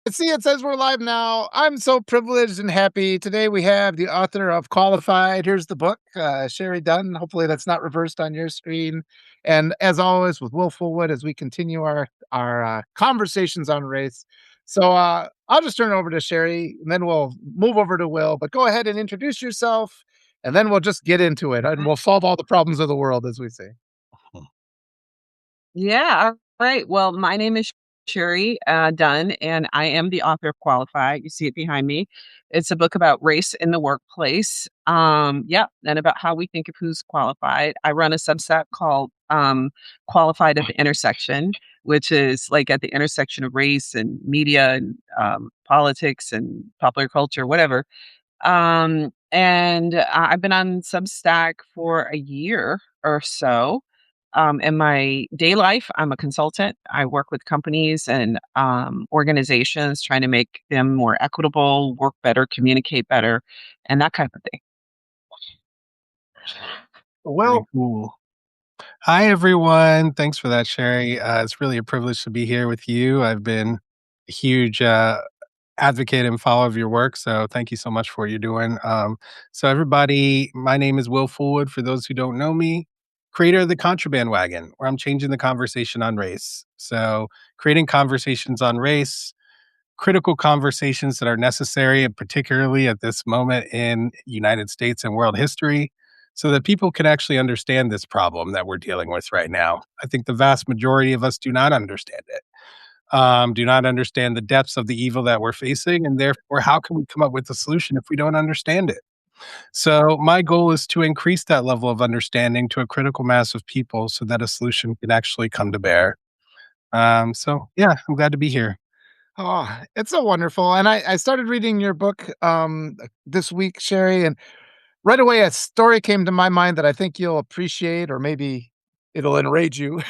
See, it says we're live now. I'm so privileged and happy. Today we have the author of Qualified. Here's the book, Shari Dunn. Hopefully that's not reversed on your screen. And as always, with Will Fullwood, as we continue our conversations on race. So I'll just turn it over to Shari, and then we'll move over to Will. But go ahead and introduce yourself, and then we'll just get into it, and we'll solve all the problems of the world, as we say. Yeah. All right. Well, my name is Shari Dunn, and I am the author of Qualified. You see it behind me. It's a book about race in the workplace. Yeah, and about how we think of who's qualified. I run a Substack called Qualified at the Intersection, which is like at the intersection of race and media and politics and popular culture, whatever. And I've been on Substack for a year or so. In my day life, I'm a consultant. I work with companies and organizations trying to make them more equitable, work better, communicate better, and that kind of thing. Will, Very cool. Hi, everyone. Thanks for that, Sherry. It's really a privilege to be here with you. I've been a huge advocate and follower of your work, so thank you so much for what you're doing. So, everybody, my name is Will Fullwood. For those who don't know me, creator of the Contraband Wagon, where I'm changing the conversation on race. So, creating conversations on race, critical conversations that are necessary, and particularly at this moment in United States and world history, so that people can actually understand this problem that we're dealing with right now. I think the vast majority of us do not understand it, do not understand the depths of the evil that we're facing, and therefore, how can we come up with a solution if we don't understand it? So, my goal is to increase that level of understanding to a critical mass of people so that a solution can actually come to bear. Yeah, I'm glad to be here. oh, it's so wonderful. And I started reading your book this week, Sherry, and right away a story came to my mind that I think you'll appreciate, or maybe it'll enrage you.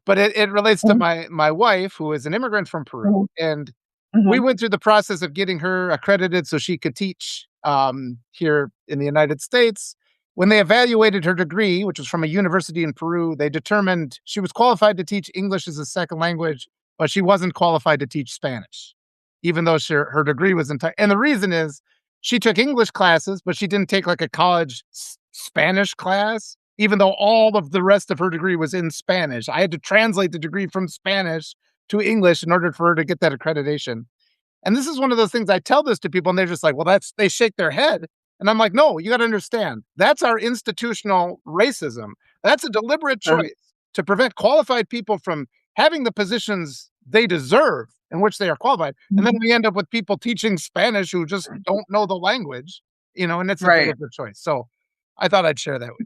But it relates to Mhm, my wife, who is an immigrant from Peru. mhm, And we mhm, went through the process of getting her accredited so she could teach here in the United States. When they evaluated her degree, which was from a university in Peru, they determined she was qualified to teach English as a second language, but she wasn't qualified to teach Spanish, even though her degree was entire. And the reason is she took English classes, but she didn't take like a college Spanish class, even though all of the rest of her degree was in Spanish. I had to translate the degree from Spanish to English in order for her to get that accreditation. And this is one of those things I tell this to people, and they're just like, well, they shake their head. And I'm like, no, you got to understand that's our institutional racism. That's a deliberate uh, choice to prevent qualified people from having the positions they deserve in which they are qualified. And then mhm. we end up with people teaching Spanish who just don't know the language, and it's a Right. deliberate choice. So I thought I'd share that with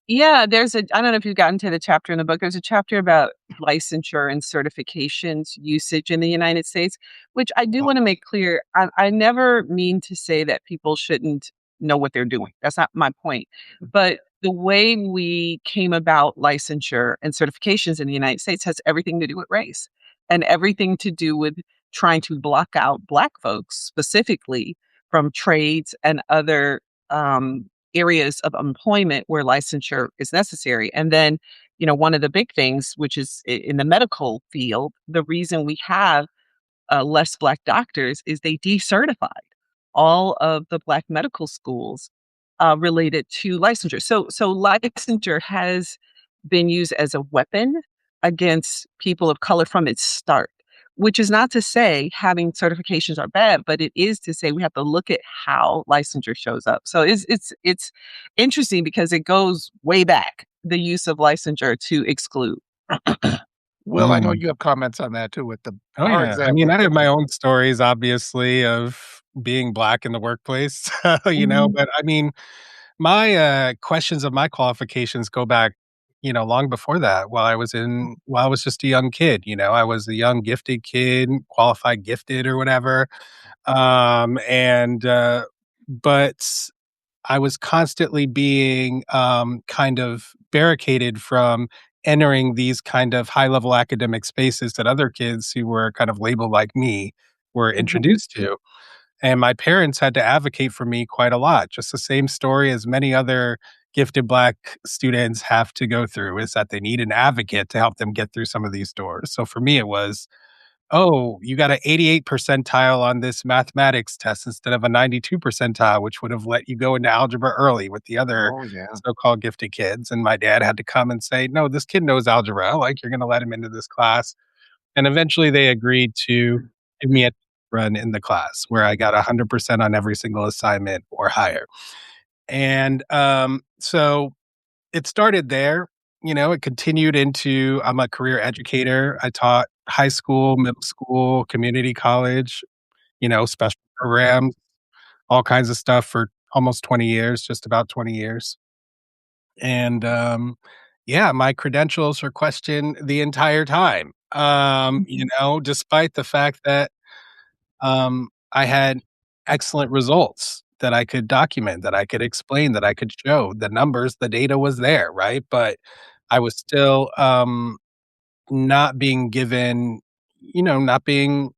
Yeah, I don't know if you've gotten to the chapter in the book. There's a chapter about licensure and certifications usage in the United States, which I do you. want to make clear. I never mean to say that people shouldn't know what they're doing. That's not my point. But the way we came about licensure and certifications in the United States has everything to do with race and everything to do with trying to block out Black folks specifically from trades and other areas of employment where licensure is necessary. And then, one of the big things, which is in the medical field, the reason we have less Black doctors is they decertified all of the Black medical schools related to licensure. So licensure has been used as a weapon against people of color from its start. Which is not to say having certifications are bad, but it is to say we have to look at how licensure shows up. So it's interesting because it goes way back, the use of licensure to exclude. Will, I know Mm. you have comments on that too with the Oh, our yeah. I mean, example. I have my own stories, obviously, of being Black in the workplace, Mhm, but I mean, my questions of my qualifications go back, long before that, while I was just a young kid. I was a young, gifted kid, qualified gifted or whatever. And, but I was constantly being kind of barricaded from entering these kind of high level academic spaces that other kids who were kind of labeled like me were mhm, introduced to. And my parents had to advocate for me quite a lot. Just the same story as many other gifted Black students have to go through is that they need an advocate to help them get through some of these doors. So for me, it was "Oh, you got an 88 percentile on this mathematics test instead of a 92 percentile, which would have let you go into algebra early with the other Oh, yeah. so-called gifted kids." And my dad had to come and say, "No, this kid knows algebra. Like, you're gonna let him into this class." And eventually they agreed to give me a run in the class where I got 100% on every single assignment or higher. And so it started there. It continued into I'm a career educator. I taught high school, middle school, community college, special programs, all kinds of stuff for almost 20 years, just about 20 years. And yeah, my credentials are questioned the entire time. Despite the fact that I had excellent results that I could document, that I could explain, that I could show the numbers, the data was there, right? But I was still not being given, not being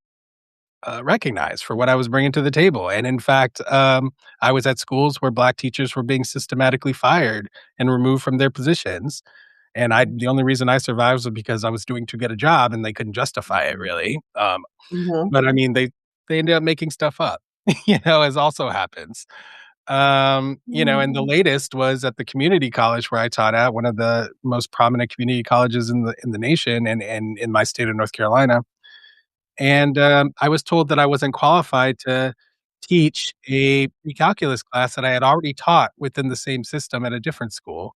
recognized for what I was bringing to the table. And in fact, I was at schools where Black teachers were being systematically fired and removed from their positions. And the only reason I survived was because I was doing too good a job, and they couldn't justify it really. Mhm. But I mean, they ended up making stuff up, as also happens. And the latest was at the community college where I taught at, one of the most prominent community colleges in the nation and in my state of North Carolina. And I was told that I wasn't qualified to teach a pre-calculus class that I had already taught within the same system at a different school.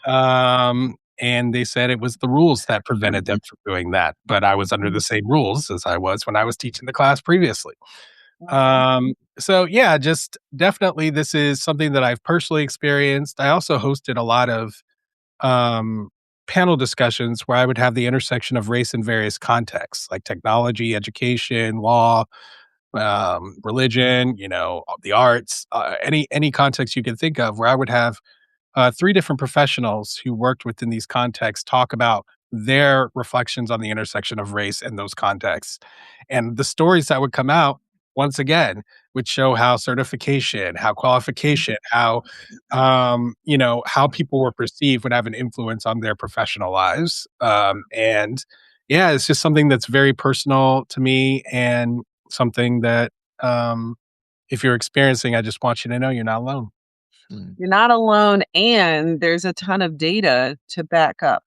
And they said it was the rules that prevented them from doing that, but I was under the same rules as I was when I was teaching the class previously. So yeah, just definitely this is something that I've personally experienced. I also hosted a lot of um, panel discussions where I would have the intersection of race in various contexts, like technology, education, law, religion, the arts, any context you can think of, where I would have three different professionals who worked within these contexts talk about their reflections on the intersection of race in those contexts. And the stories that would come out, once again, would show how certification, how qualification, how people were perceived would have an influence on their professional lives. And yeah, it's just something that's very personal to me and something that, um, if you're experiencing, I just want you to know you're not alone. Mm. You're not alone, and there's a ton of data to back up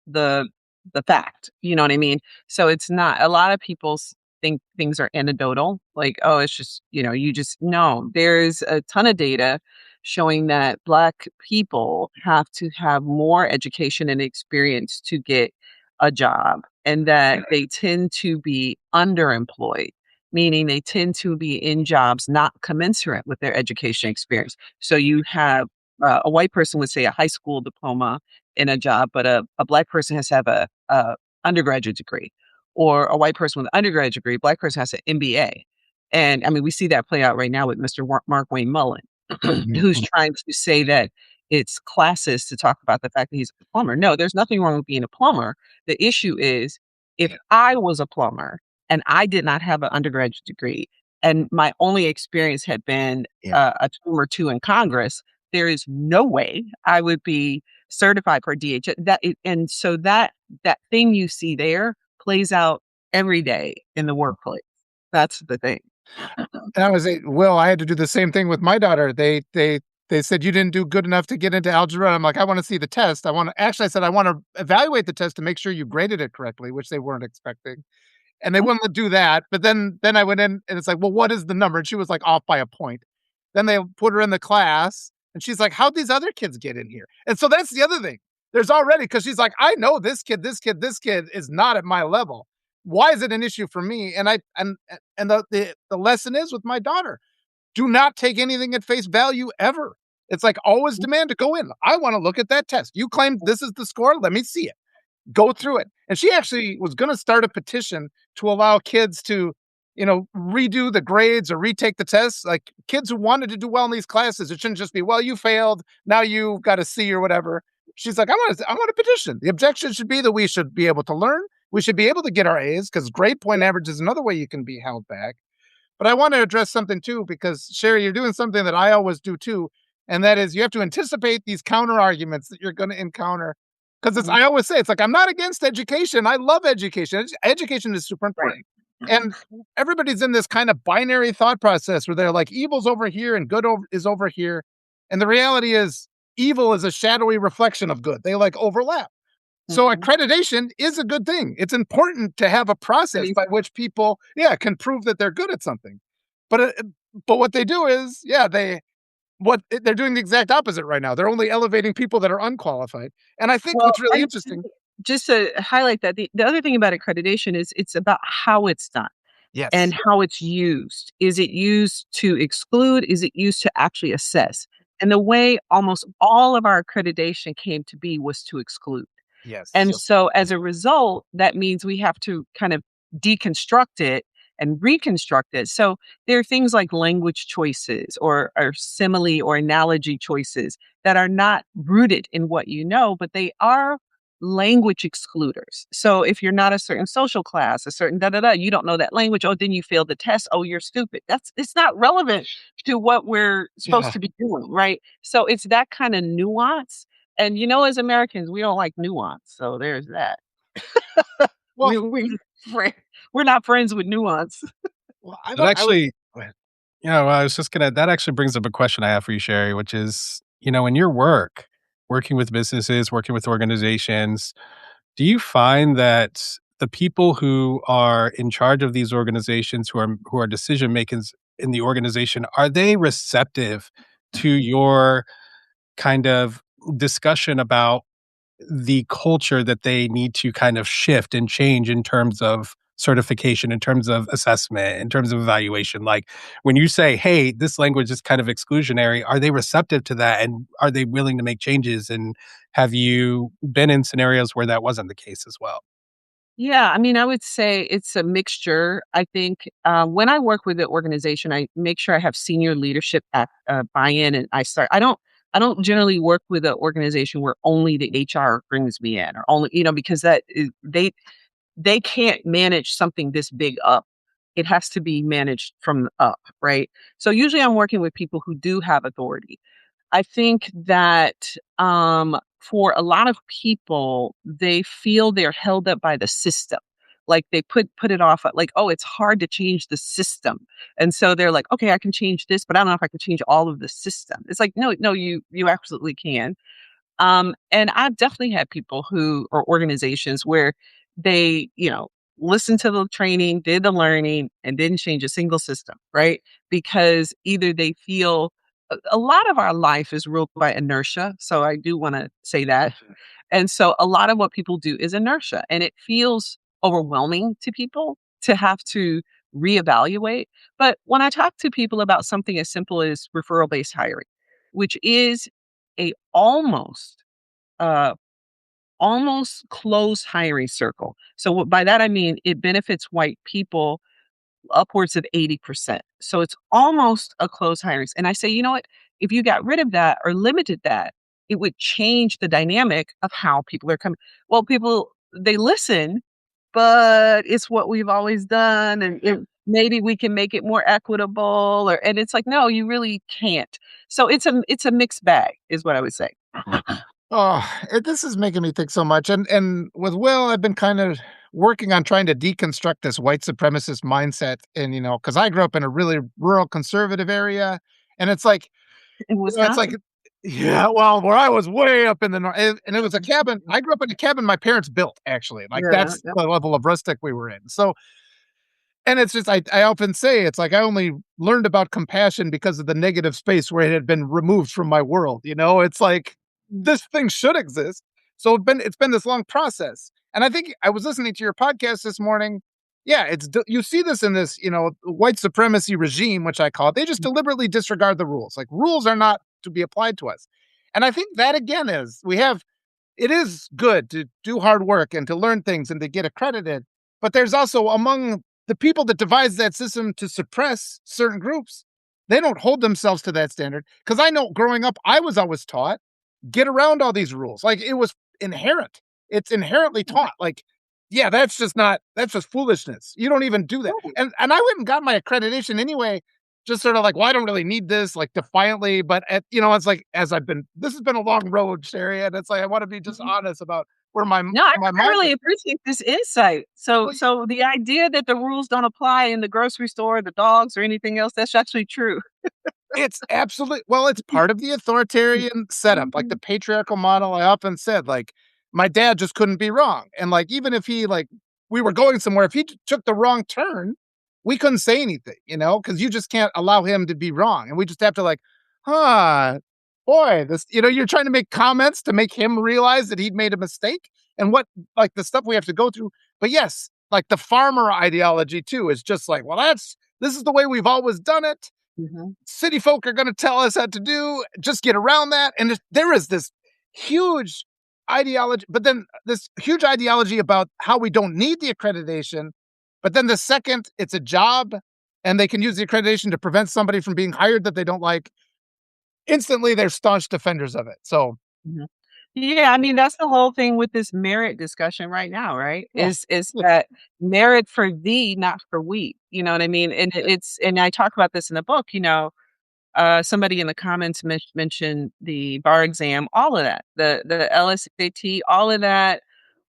the the fact, you know what I mean? So it's not a lot of people think things are anecdotal, like, "Oh, it's just, you just" no, there's a ton of data showing that Black people have to have more education and experience to get a job, and that they tend to be underemployed, meaning they tend to be in jobs not commensurate with their education experience. So you have, a white person would say a high school diploma in a job, but a Black person has to have a undergraduate degree, or a white person with an undergraduate degree, Black person has an MBA. And I mean, we see that play out right now with Mr. Mark Wayne Mullen, Mhm. who's trying to say that it's classist to talk about the fact that he's a plumber. No, there's nothing wrong with being a plumber. The issue is if I was a plumber and I did not have an undergraduate degree and my only experience had been Yeah. a term or two in Congress, there is no way I would be certified for DHS. And so that thing you see there plays out every day in the workplace. That's the thing. And I was Will, I had to do the same thing with my daughter. They said, "You didn't do good enough to get into algebra." And I'm like, "I wanna see the test. I said, "I wanna evaluate the test to make sure you graded it correctly," which they weren't expecting. And they wouldn't do that, but then I went in and it's like, "Well, what is the number?" And she was, like, off by a point. Then they put her in the class, and she's like, "How'd these other kids get in here?" And so that's the other thing. There's already, because she's like, "I know this kid is not at my level. Why is it an issue for me?" And the lesson is with my daughter, do not take anything at face value ever. It's like, always demand to go in. I wanna look at that test. You claim this is the score, let me see it. Go through it. And she actually was gonna start a petition to allow kids to, redo the grades or retake the tests. Like, kids who wanted to do well in these classes, it shouldn't just be, "Well, you failed, now you got a C," or whatever. She's like, I want a petition. The objection should be that we should be able to learn, we should be able to get our A's, because grade point average is another way you can be held back. But I wanna address something too, because Sherry, you're doing something that I always do too, and that is you have to anticipate these counter arguments that you're gonna encounter. 'Cause I always say, it's like, I'm not against education. I love education. Education is super Right. important. And everybody's in this kind of binary thought process where they're like, evil's over here and is over here. And the reality is, evil is a shadowy reflection of good. They like overlap. So Mhm. accreditation is a good thing. It's important to have a process Pretty by which people, can prove that they're good at something. But what they do is, they're doing the exact opposite right now. They're only elevating people that are unqualified. And I think well, what's really and interesting. just to highlight that, the other thing about accreditation is it's about how it's done and Yes. how it's used. Is it used to exclude? Is it used to actually assess? And the way almost all of our accreditation came to be was to exclude. Yes. And so as a result, that means we have to kind of deconstruct it and reconstruct it. So there are things like language choices or simile or analogy choices that are not rooted in what you know, but they are language excluders. So if you're not a certain social class, a certain da da da, you don't know that language. Oh, then you failed the test. Oh, you're stupid. It's not relevant to what we're supposed Yeah. to be doing, right? So it's that kind of nuance, and as Americans, we don't like nuance, so there's that. Well, We fri we're not friends with nuance. well, That I would actually, go ahead. well, I was just gonna that actually brings up a question I have for you, Sherry, which is, in your work, working with businesses, working with organizations, do you find that the people who are in charge of these organizations, who are decision makers in the organization, are they receptive to your kind of discussion about the culture that they need to kind of shift and change in terms of certification, in terms of assessment, in terms of evaluation? Like, when you say, hey, this language is kind of exclusionary, are they receptive to that? And are they willing to make changes? And have you been in scenarios where that wasn't the case as well? Yeah, I mean, I would say it's a mixture. I think, when I work with the organization, I make sure I have senior leadership at buy-in, and I don't generally work with an organization where only the HR brings me in, or only, because they can't manage something this big up. It has to be managed from up, right? So usually I'm working with people who do have authority. I think that, for a lot of people, they feel they're held up by the system. Like they put it off, like, oh, it's hard to change the system. And so they're like, okay, I can change this, but I don't know if I can change all of the system. It's like, no, no, you absolutely can. And I've definitely had people who or organizations where they, listened to the training, did the learning, and didn't change a single system, right? Because either they feel a lot of our life is ruled by inertia. So I do want to say that. And so a lot of what people do is inertia, and it feels overwhelming to people to have to reevaluate. But when I talk to people about something as simple as referral based hiring, which is a uh, almost closed hiring circle. So by that I mean it benefits white people upwards of 80%. So it's almost a closed hiring. And I say, you know what? If you got rid of that or limited that, it would change the dynamic of how people are coming. Well, people, they listen, but it's what we've always done. And maybe we can make it more equitable, and it's like, no, you really can't. So it's a mixed bag is what I would say. Oh, this is making me think so much. And with Will, I've been kind of working on trying to deconstruct this white supremacist mindset. And because I grew up in a really rural conservative area, and it's like, In it's like, Wisconsin. yeah, well, where I was way up in the north, and it was a cabin. I grew up in a cabin my parents built, actually. Like Yeah. that's the level of rustic we were in. So, and it's just, I often say, it's like I only learned about compassion because of the negative space where it had been removed from my world. It's like this thing should exist. So it's been this long process. And I think I was listening to your podcast this morning. Yeah, you see this in this, white supremacy regime, which I call it. They just deliberately disregard the rules. Like rules are not to be applied to us. And I think that again it is good to do hard work and to learn things and to get accredited. But there's also among the people that devise that system to suppress certain groups, they don't hold themselves to that standard. Because I know growing up, I was always taught get around all these rules. Like it was inherent. It's inherently taught. Like, yeah, that's just foolishness. You don't even do that. And I went and got my accreditation anyway, just sort of like, well, I don't really need this, like defiantly, but it's like this has been a long road, Sherry, and it's like I want to be just Mhm. honest about where No, my I mind really is. appreciate this insight. So Well, so the idea that the rules don't apply in the grocery store, the dogs, or anything else, that's actually true. it's absolutely well, it's part of the authoritarian setup, like the Mhm. patriarchal model. I often said, like, my dad just couldn't be wrong. And like, even if we were going somewhere, if he took the wrong turn, we couldn't say anything, because you just can't allow him to be wrong. And we just have to like, huh, boy, you're trying to make comments to make him realize that he'd made a mistake and what like the stuff we have to go through. But yes, like the farmer ideology too is just like, well, this is the way we've always done it. Mhm. City folk are going to tell us how to do, just get around that. And there is this huge ideology, but then this huge ideology about how we don't need the accreditation. But then the second it's a job and they can use the accreditation to prevent somebody from being hired that they don't like, instantly they're staunch defenders of it. So, Mhm. Yeah, I mean, that's the whole thing with this merit discussion right now, right? yeah. Is Yeah. that merit for thee, not for we. You know what I mean? And and I talk about this in the book, somebody in the comments mentioned the bar exam, all of that, the LSAT, all of that,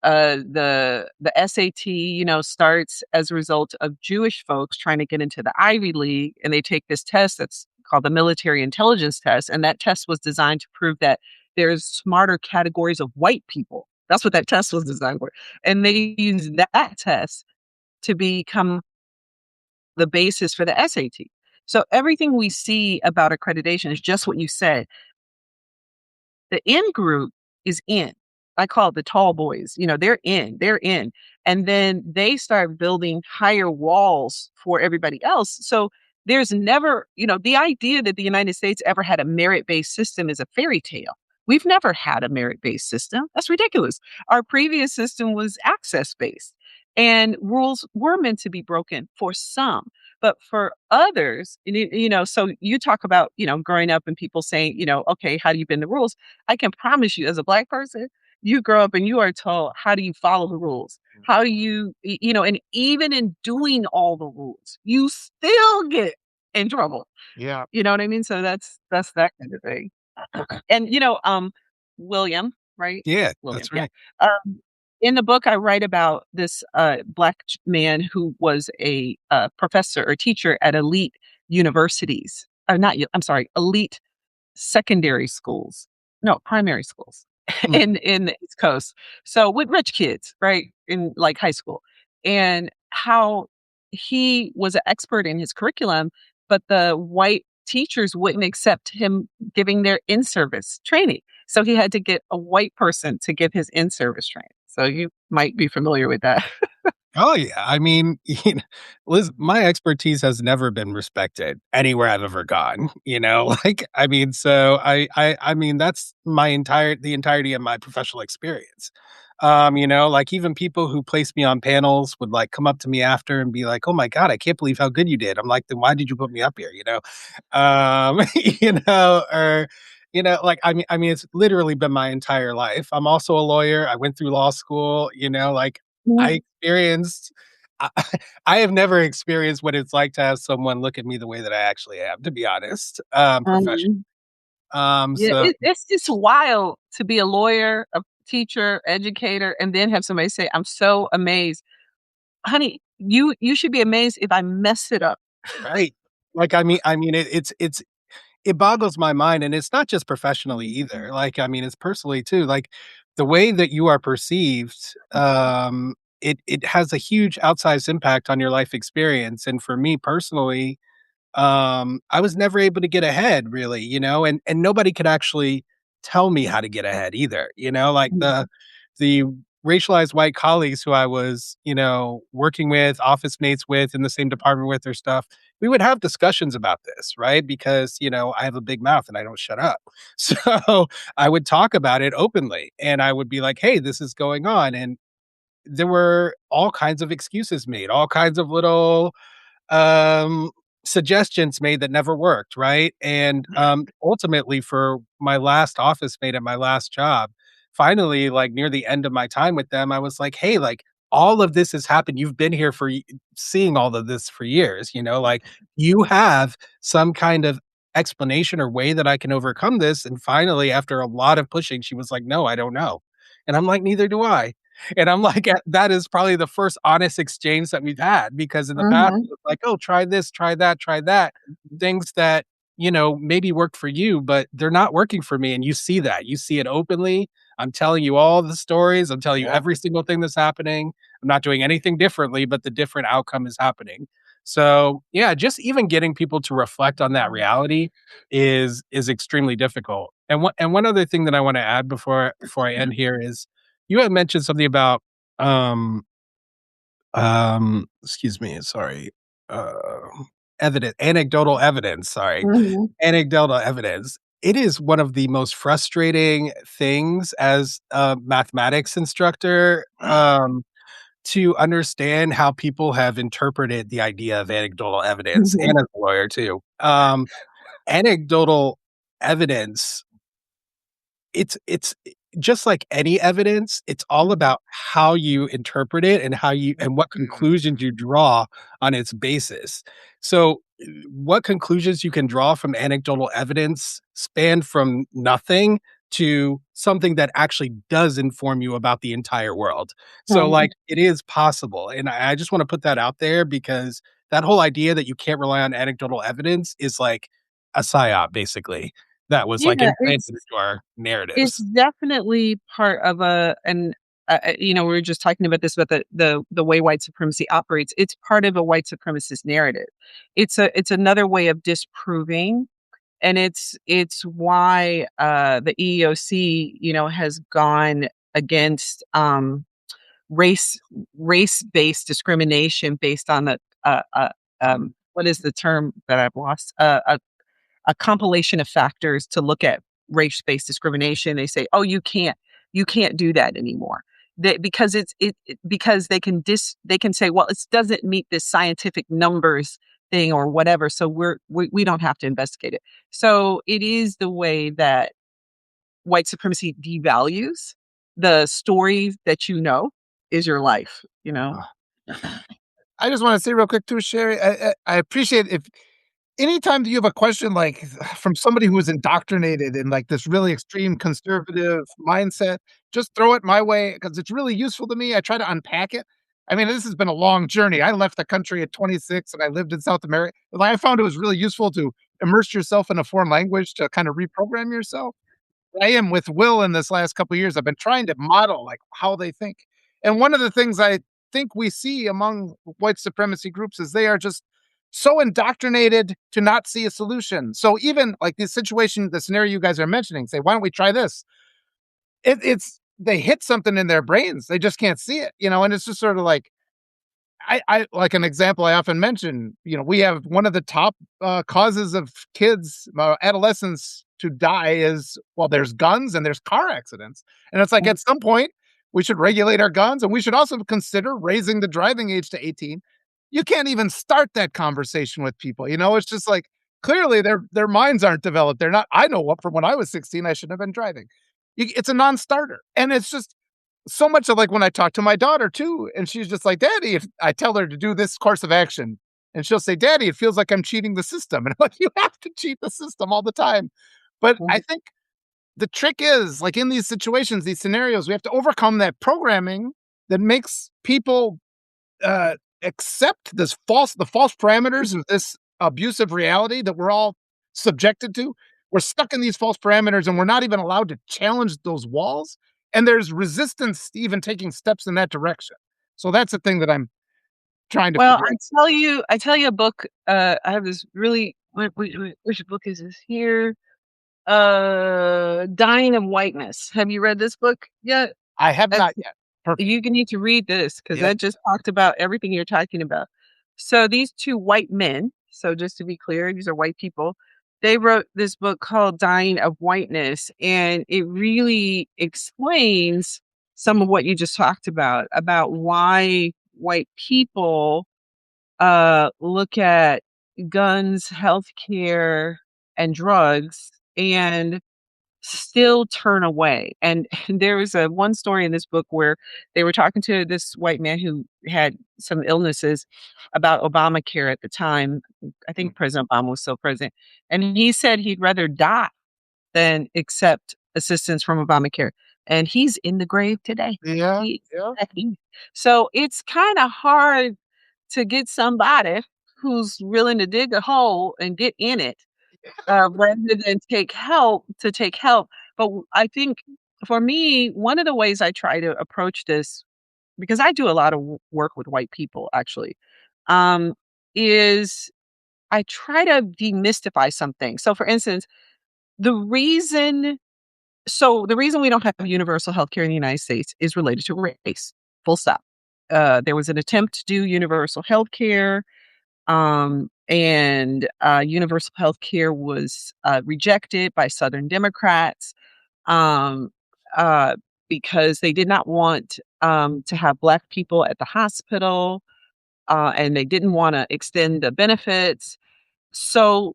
the SAT, starts as a result of Jewish folks trying to get into the Ivy League, and they take this test that's called the military intelligence test, and that test was designed to prove that there's smarter categories of white people. That's what that test was designed for, and they use that test to become the basis for the SAT. So everything we see about accreditation is just what you said. The in group is in. I call it the tall boys. They're in, they're in. And then they start building higher walls for everybody else. So there's never, the idea that the United States ever had a merit based system is a fairy tale. We've never had a merit based system. That's ridiculous. Our previous system was access based, and rules were meant to be broken for some. But for others, so you talk about, growing up and people saying, okay, how do you bend the rules? I can promise you, as a Black person, you grow up and you are told, how do you follow the rules? How do and even in doing all the rules, you still get in trouble. Yeah. You know what I mean? So that's that kind of thing. And William, right? Yeah, William, that's yeah. right. Um, in the book, I write about this Black man who was a professor or teacher at elite universities. Not, I'm sorry, elite secondary schools. No, primary schools Mm. in the East Coast. So with rich kids, right? In like high school. And how he was an expert in his curriculum, but the white teachers wouldn't accept him giving their in-service training. So he had to get a white person to give his in-service training. So you might be familiar with that. Oh, yeah. I mean, Liz, my expertise has never been respected anywhere I've ever gone, Like, I mean, so I mean, that's the entirety of my professional experience. Like even people who place me on panels would like come up to me after and be like, "Oh my God, I can't believe how good you did." I'm like, "Then why did you put me up here?" Or like I mean, it's literally been my entire life. I'm also a lawyer. I went through law school, like I experienced I I have never experienced what it's like to have someone look at me the way that I actually am, to be honest, professionally. Mhm. Yeah, So it's just wild to be a lawyer, a teacher, educator, and then have somebody say, "I'm so amazed, honey. You should be amazed if I mess it up." right. Like, I mean, it boggles my mind, and it's not just professionally either. Like, I mean, it's personally too. Like, the way that you are perceived, it has a huge outsized impact on your life experience, and for me personally, I was never able to get ahead really, and nobody could actually tell me how to get ahead either, like Mhm. the racialized white colleagues who I was, working with, office mates with, in the same department with or stuff, we would have discussions about this, right? Because, I have a big mouth and I don't shut up. So I would talk about it openly and I would be like, hey, this is going on. And there were all kinds of excuses made, all kinds of little um, suggestions made that never worked, right? And, ultimately for my last office mate at my last job, finally, like, near the end of my time with them, I was like, "Hey, like, all of this has happened. You've been here seeing all of this for years, like you have some kind of explanation or way that I can overcome this. And finally, after a lot of pushing, she was like, no, I don't know. And I'm like, neither do I. And I'm like, that is probably the first honest exchange that we've had, because in the past, Mhm. it was like, oh, try this, try that. Things that, maybe worked for you, but they're not working for me. And you see that. You see it openly. I'm telling you all the stories. I'm telling you Yeah. every single thing that's happening. I'm not doing anything differently, but the different outcome is happening. So, yeah, just even getting people to reflect on that reality is extremely difficult. And one other thing that I want to add before I end here is you had mentioned something about excuse me, sorry. Uh anecdotal evidence, sorry. Mhm. Anecdotal evidence. It is one of the most frustrating things as a mathematics instructor, to understand how people have interpreted the idea of anecdotal evidence, Mhm. and as a lawyer too. Anecdotal evidence, it's just like any evidence, it's all about how you interpret it and how you and what conclusions you draw on its basis. So, what conclusions you can draw from anecdotal evidence span from nothing to something that actually does inform you about the entire world. So, Mhm. like, it is possible, and I just wanna put that out there because that whole idea that you can't rely on anecdotal evidence is like a psyop, basically, that was, like, Yeah, implanted into our it's narratives. definitely part of we were just talking about this, about the way white supremacy operates. It's part of a white supremacist narrative. It's another way of disproving, and it's why the EEOC, has gone against race race based discrimination based on the what is the term that I've lost, a compilation of factors to look at race-based discrimination. They say, "Oh, you can't do that anymore." Because because they can say, "Well, it doesn't meet this scientific numbers thing or whatever, so we don't have to investigate it." So it is the way that white supremacy devalues the story that is your life, you know? I just wanna say real quick too, Sherry, I appreciate if anytime that you have a question, like, from somebody who is indoctrinated in, like, this really extreme conservative mindset, just throw it my way because it's really useful to me. I try to unpack it. I mean, this has been a long journey. I left the country at 26 and I lived in South America. Like, I found it was really useful to immerse yourself in a foreign language to kind of reprogram yourself. I am with Will in this last couple of years. I've been trying to model like how they think. And one of the things I think we see among white supremacy groups is they are just so indoctrinated to not see a solution. So even like the situation, the scenario you guys are mentioning, say, why don't we try this? It's they hit something in their brains. They just can't see it, and it's just sort of like I like an example I often mention, we have one of the top, causes of kids, adolescents to die is, well, there's guns and there's car accidents, and it's like, at some point, we should regulate our guns, and we should also consider raising the driving age to 18. You can't even start that conversation with people, it's just like, clearly their minds aren't developed, they're not I know what from when I was 16, I shouldn't have been driving. It's a non-starter, and it's just so much of like when I talk to my daughter too, and she's just like, "Daddy," if I tell her to do this course of action, and she'll say, "Daddy, it feels like I'm cheating the system." And I'm like, "You have to cheat the system all the time." But I think the trick is like in these situations, these scenarios, we have to overcome that programming that makes people uh, accept the false parameters of this abusive reality that we're all subjected to. We're stuck in these false parameters and we're not even allowed to challenge those walls. And there's resistance to even taking steps in that direction. So that's the thing that I'm trying to Well, figure I tell you a book, I have this really which book is this here? Dying of Whiteness. Have you read this book yet? I have That's not yet. Perfect. You need to read this because Yes. that just talked about everything you're talking about. So these 2 white men, so just to be clear, these are white people. They wrote this book called Dying of Whiteness, and it really explains some of what you just talked about why white people look at guns, healthcare, and drugs, and still turn away. And there was one story in this book where they were talking to this white man who had some illnesses about Obamacare at the time. I think President Obama was still president. And he said he'd rather die than accept assistance from Obamacare. And he's in the grave today. Yeah, He, yeah. so it's kind of hard to get somebody who's willing to dig a hole and get in it rather than take help. But I think for me, one of the ways I try to approach this, because I do a lot of work with white people actually, um, is I try to demystify something. So, for instance, the reason the reason we don't have universal health care in the United States is related to race. Full stop. There was an attempt to do universal health care, and universal health care was rejected by Southern Democrats, um, uh, because they did not want to have Black people at the hospital, and they didn't want to extend the benefits. So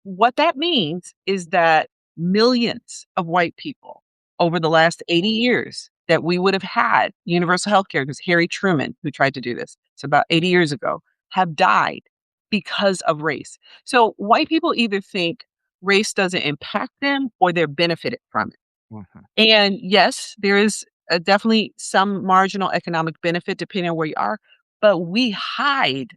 what that means is that millions of white people over the last 80 years that we would have had universal health care, because Harry Truman, who tried to do this, it's about 80 years ago, have died because of race. So white people either think race doesn't impact them or they're benefited from it. Mhm. And yes, there is definitely some marginal economic benefit depending on where you are, but we hide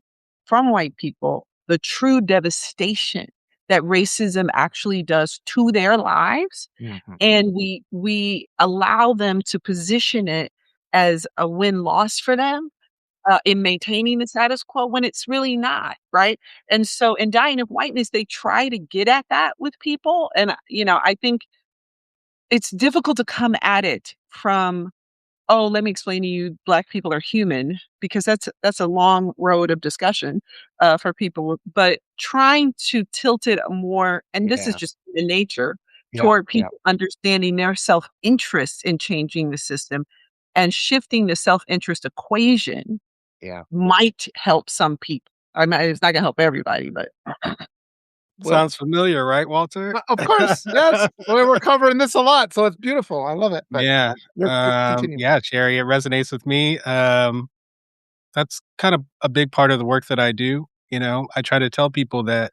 from white people the true devastation that racism actually does to their lives, Mhm. and we allow them to position it as a win-loss for them in maintaining the status quo when it's really not, right? And so in Dying of Whiteness, they try to get at that with people, and I think it's difficult to come at it from, "Oh, let me explain to you, Black people are human," because that's a long road of discussion for people. But trying to tilt it more, and this is Yeah. just in nature, Yeah. toward Yeah. people understanding their self interest in changing the system and shifting the self interest equation Yeah. might help some people. I mean, it's not going to help everybody, but Well, Sounds familiar, right, Walter? of course, yes. Well, we're covering this a lot, so it's beautiful. I love it. But Yeah. you're continue. Yeah, Sherry, it resonates with me. That's kind of a big part of the work that I do. I try to tell people that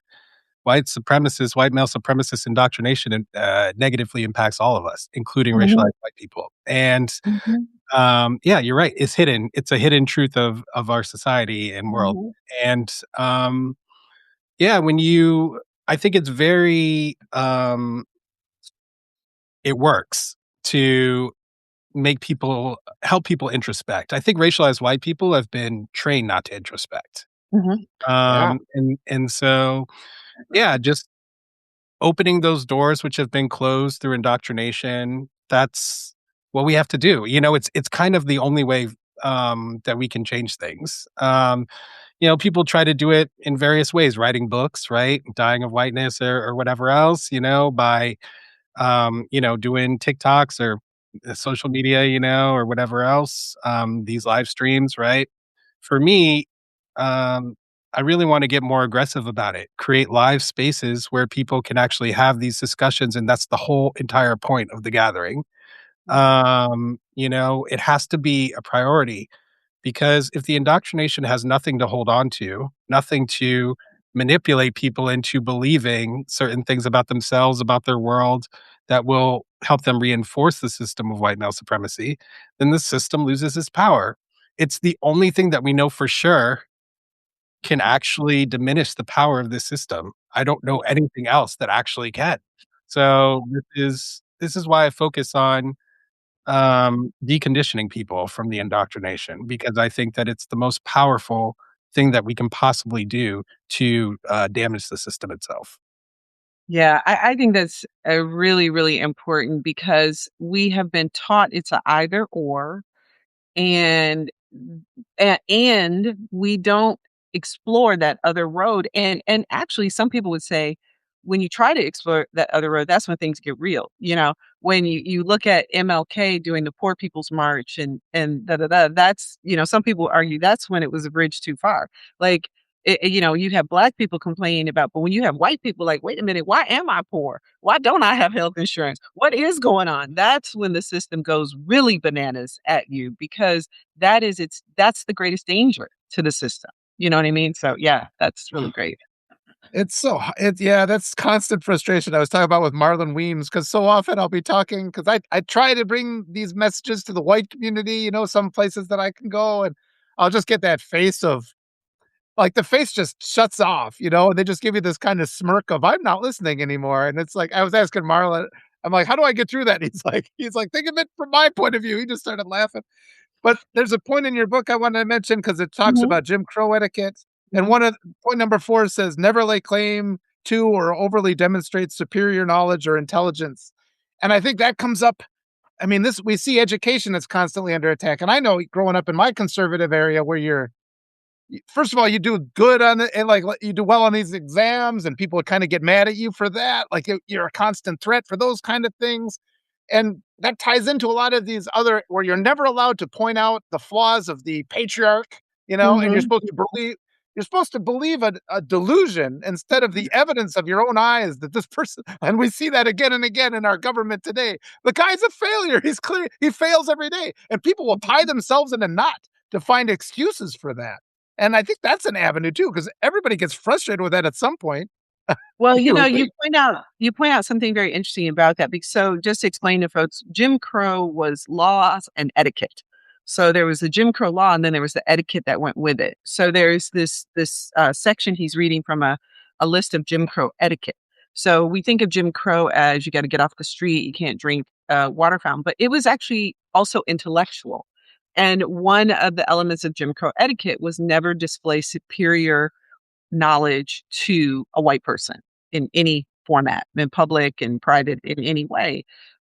white male supremacist indoctrination negatively impacts all of us, including Mhm, racialized white people. And mhm, yeah, you're right. It's hidden. It's a hidden truth of our society and world. mhm, And yeah, I think it's very, it works to help people introspect. I think racialized white people have been trained not to introspect. mhm. Yeah. And so, yeah, just opening those doors which have been closed through indoctrination, that's what we have to do. It's kind of the only way that we can change things. People try to do it in various ways, writing books, right? Dying of Whiteness or whatever else, by doing TikToks or social media, or whatever else, these live streams, right? For me, um, I really want to get more aggressive about it, create live spaces where people can actually have these discussions. And that's the whole entire point of the gathering. It has to be a priority because if the indoctrination has nothing to hold on to, nothing to manipulate people into believing certain things about themselves, about their world that will help them reinforce the system of white male supremacy, then the system loses its power. It's the only thing that we know for sure can actually diminish the power of this system. I don't know anything else that actually can. So this is why I focus on deconditioning people from the indoctrination because I think that it's the most powerful thing that we can possibly do to damage the system itself. Yeah, I think that's really, really important because we have been taught it's a either or, and and we don't explore that other road. And actually, some people would say when you try to explore that other road, that's when things get real. When you look at MLK doing the Poor People's March and da da da, that's some people argue that's when it was a bridge too far. Like You have black people complaining about, but when you have white people like, wait a minute, why am I poor? Why don't I have health insurance? What is going on? That's when the system goes really bananas at you, because that's the greatest danger to the system. You know what I mean? So yeah, that's really great. Yeah, that's constant frustration I was talking about with Marlon Weems, because so often I'll be talking, because I try to bring these messages to the white community, some places that I can go, and I'll just get that face of, like, the face just shuts off, and they just give you this kind of smirk of, "I'm not listening anymore," and it's like, I was asking Marlon, I'm like, "How do I get through that?" He's like, "Think of it from my point of view." He just started laughing. But there's a point in your book I wanna mention, because it talks Mhm, about Jim Crow etiquette, and mhm. point number 4 says, "Never lay claim to or overly demonstrate superior knowledge or intelligence." And I think that comes up. I mean, this we see education that's constantly under attack, and I know growing up in my conservative area where first of all, you do good on it, and, like, you do well on these exams, and people kinda get mad at you for that, like, you're a constant threat for those kind of things. And that ties into a lot of these other, where you're never allowed to point out the flaws of the patriarch, and Mhm. you're supposed to believe a delusion instead of the evidence of your own eyes that this person, and we see that again and again in our government today. The guy's a failure. He's clear. He fails every day. And people will tie themselves in a knot to find excuses for that. And I think that's an avenue too, because everybody gets frustrated with that at some point. Well, You you agree? point out something very interesting about that. So just to explain to folks, Jim Crow was laws and etiquette. So there was the Jim Crow law, and then there was the etiquette that went with it. So there's this section he's reading from a list of Jim Crow etiquette. So we think of Jim Crow as you got to get off the street, you can't drink water fountain, but it was actually also intellectual. And one of the elements of Jim Crow etiquette was never display superior knowledge to a white person in any format, in public and private, in any way,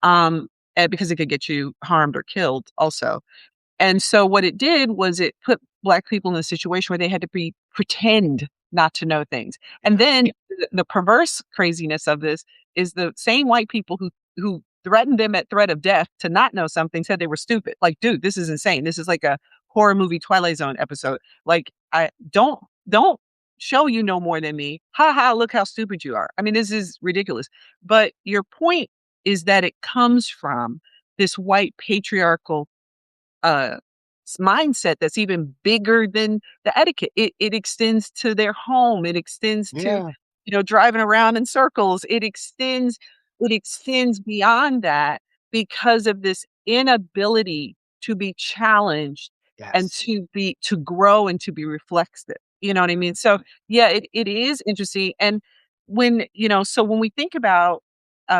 and because it could get you harmed or killed also. And so what it did was it put black people in a situation where they had to pretend not to know things. And then the perverse craziness of this is the same white people who threatened them at threat of death to not know something said they were stupid. Like, dude, this is insane. This is like a horror movie Twilight Zone episode. Like, I don't show you know more than me. Ha ha, look how stupid you are. I mean, this is ridiculous. But your point is that it comes from this white patriarchal uh, mindset that's even bigger than the etiquette. It extends to their home. It extends to, Yeah. driving around in circles. It extends beyond that because of this inability to be challenged and Yes. to grow and to be reflexive. You know what I mean? So yeah, it is interesting. And so when we think about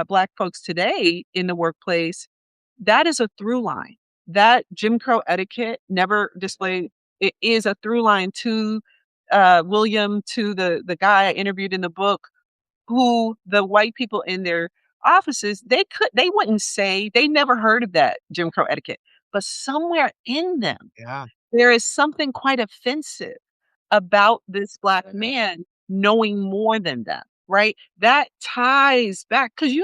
black folks today in the workplace, that is a through line. That Jim Crow etiquette never displayed, it is a through line to, William, to the guy I interviewed in the book, who the white people in their offices, they wouldn't say they never heard of that Jim Crow etiquette, but somewhere in them, Yeah. there is something quite offensive about this black man knowing more than them, right? That ties back because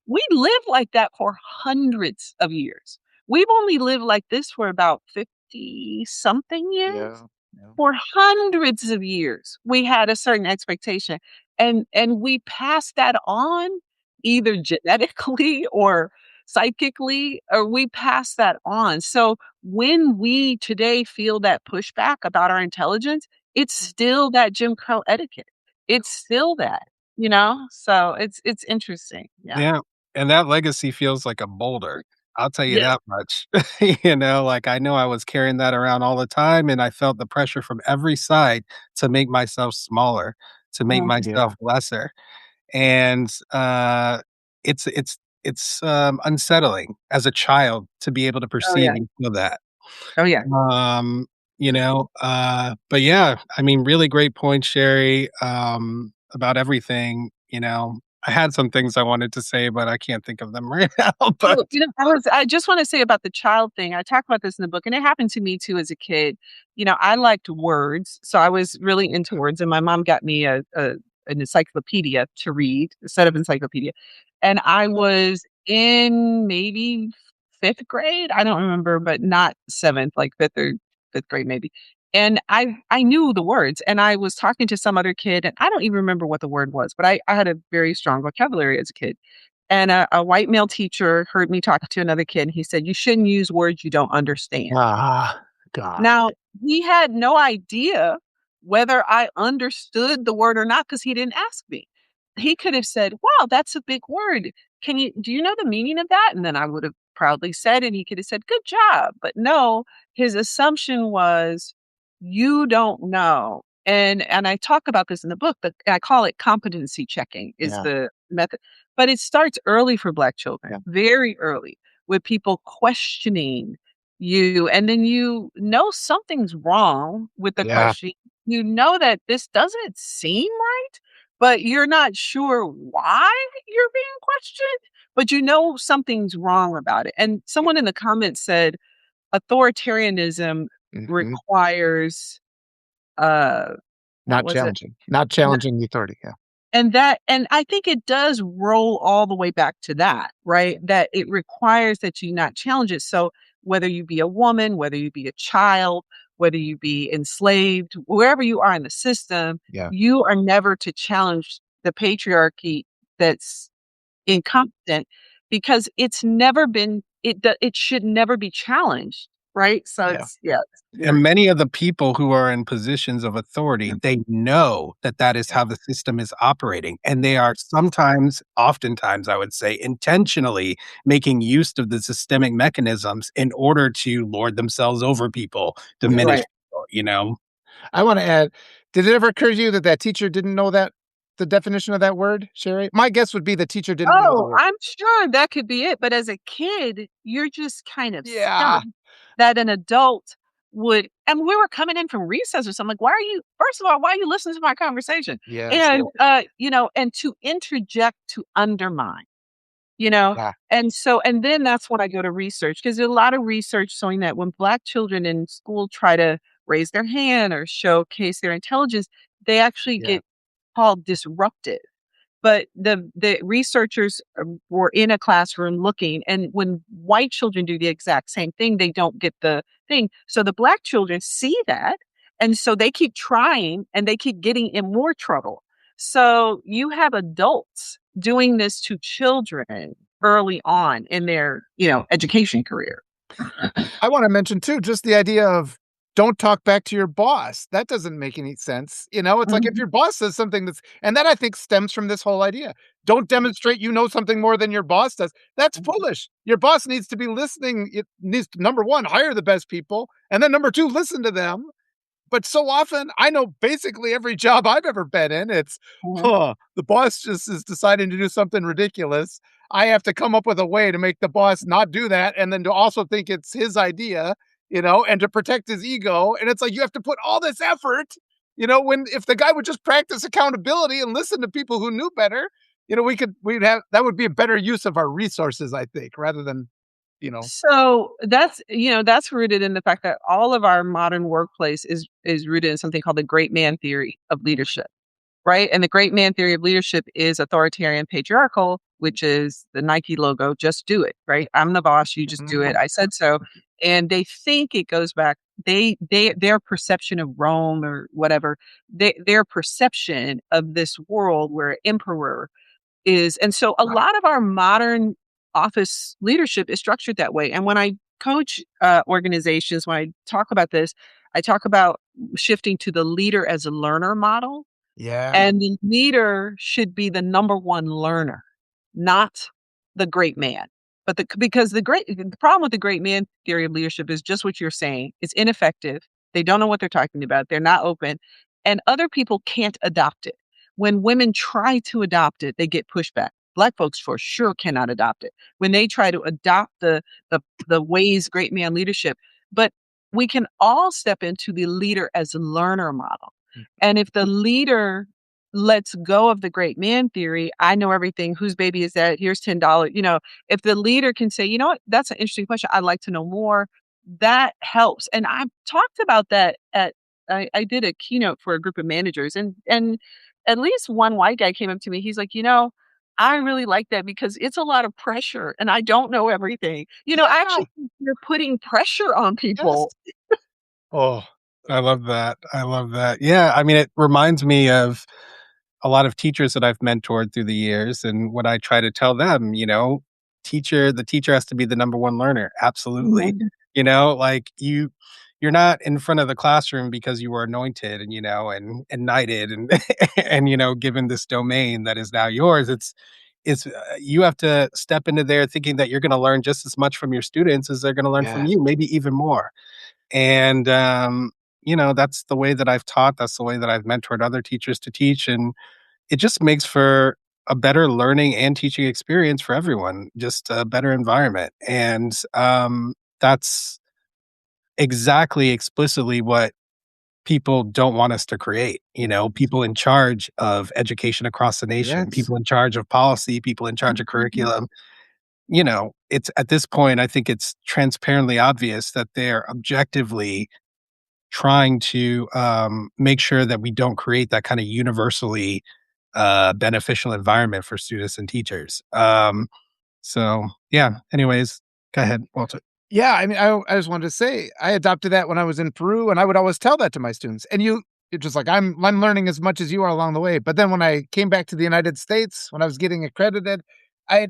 we live like that for hundreds of years. We've only lived like this for about 50 something years. Yeah. Yeah. For hundreds of years, we had a certain expectation, and we passed that on either genetically or psychically, or we pass that on. So when we today feel that pushback about our intelligence, it's still that Jim Crow etiquette. It's still that. So it's interesting. Yeah. Yeah, and that legacy feels like a boulder. I'll tell you Yeah. that much. Like, I know I was carrying that around all the time, and I felt the pressure from every side to make myself smaller, to make Mhm. myself Yeah. lesser, and, it's unsettling as a child to be able to Oh perceive yeah. and feel that. Oh yeah. But yeah, I mean, really great point, Sherry, about everything. I had some things I wanted to say, but I can't think of them right now. But Oh, I just want to say about the child thing. I talk about this in the book, and it happened to me too as a kid. I liked words, so I was really into words, and my mom got me an encyclopedia to read, a set of encyclopedia, and I was in maybe fifth grade. I don't remember, but not seventh, like fifth or fifth grade maybe. And I knew the words, and I was talking to some other kid, and I don't even remember what the word was, but I had a very strong vocabulary as a kid. And a white male teacher heard me talking to another kid, and he said, "You shouldn't use words you don't understand." Ah, God. Now, he had no idea whether I understood the word or not because he didn't ask me. He could have said, "Wow, that's a big word. Do you know the meaning of that?" And then I would have proudly said, and he could have said, "Good job." But no, his assumption was, "You don't know." And I talk about this in the book, but I call it competency checking is Yeah. the method. But it starts early for Black children, Yeah. very early, with people questioning you, and then you know something's wrong with the Yeah. question. You know that this doesn't seem right, but you're not sure why you're being questioned, but you know something's wrong about it. And someone in the comments said authoritarianism Mhm. requires what Not was it? challenging. Not challenging the authority. Yeah. And I think it does roll all the way back to that, right? That it requires that you not challenge it. So whether you be a woman, whether you be a child, whether you be enslaved, wherever you are in the system, Yeah. you are never to challenge the patriarchy that's incompetent because it's never been it should never be challenged, right? So Yeah. it's And very many of the people who are in positions of authority, they know that that is Yeah. how the system is operating, and they are sometimes, oftentimes, I would say, intentionally making use of the systemic mechanisms in order to lord themselves over people, Yeah. diminish right. people, you know? I wanna add, did it ever occur to you that that teacher didn't know the definition of that word, Sherry? My guess would be the teacher didn't know the Oh, word. I'm sure that could be it, but as a kid, you're just kind of Yeah. stunned that an adult would and we were coming in from recess or something, like, "Why are you first of all, why are you listening to my conversation?" Yes. And, and to interject to undermine, you know? Yeah. And then that's when I go to research because there's a lot of research showing that when Black children in school try to raise their hand or showcase their intelligence, they actually Yeah. get called disruptive. But the researchers, were in a classroom looking, and when white children do the exact same thing, they don't get the thing. So the Black children see that, and so they keep trying, and they keep getting in more trouble. So you have adults doing this to children early on in their, education career. I wanna mention too, just the idea of don't talk back to your boss. That doesn't make any sense, it's like if Mhm. your boss says something that's and that I think stems from this whole idea. Don't demonstrate you know something more than your boss does. That's foolish. Your boss needs to be listening. It needs to, number 1, hire the best people, and then number 2, listen to them. But so often, I know basically every job I've ever been in, it's, Mhm. the boss just is deciding to do something ridiculous. I have to come up with a way to make the boss not do that and then to also think it's his idea, and to protect his ego. And it's like you have to put all this effort, when if the guy would just practice accountability and listen to people who knew better, we'd have that would be a better use of our resources, I think, rather than, you know, So that's rooted in the fact that all of our modern workplace is rooted in something called the great man theory of leadership, right? And the great man theory of leadership is authoritarian patriarchal, which is the Nike logo, just do it, right? I'm the boss, you just do it. Mhm. I said so. And they think it goes back their perception of Rome or whatever, their perception of this world where emperor is and so a lot of our modern office leadership is structured that way. And when I coach organizations, when I talk about this, I talk about shifting to the leader as a learner model. Yeah. And the leader should be the number one learner, not the great man. Because the problem with the great man theory of leadership is just what you're saying. It's ineffective. They don't know what they're talking about. They're not open, and other people can't adopt it. When women try to adopt it, they get pushback. Black folks for sure cannot adopt it. When they try to adopt the ways great man leadership, but we can all step into the leader as a learner model. And if the leader lets go of the great man theory, I know everything. Whose baby is that? Here's $10. If the leader can say, you know what, that's an interesting question. I'd like to know more. That helps. And I've talked about that I did a keynote for a group of managers and at least one white guy came up to me. He's like, I really like that because it's a lot of pressure and I don't know everything. I Yeah. actually think you're putting pressure on Yes. people. Oh. I love that. I love that. Yeah, I mean, it reminds me of a lot of teachers that I've mentored through the years, and what I try to tell them, the teacher has to be the number one learner. Absolutely. Mhm. Like you're not in front of the classroom because you were anointed and knighted and and given this domain that is now yours. It's you have to step into there thinking that you're going to learn just as much from your students as they're going to learn from Yeah. you, maybe even more. And that's the way that I've taught, that's the way that I've mentored other teachers to teach, and it just makes for a better learning and teaching experience for everyone, just a better environment. And that's exactly explicitly what people don't want us to create. People in charge of education across the nation, Yes. people in charge of policy, people in charge of curriculum. It's at this point, I think it's transparently obvious that they're objectively trying to make sure that we don't create that kind of universally beneficial environment for students and teachers. So yeah. Anyways, go ahead, Walter. Yeah, I mean, I just wanted to say, I adopted that when I was in Peru, and I would always tell that to my students. And you're just like, I'm learning as much as you are along the way. But then when I came back to the United States, when I was getting accredited, I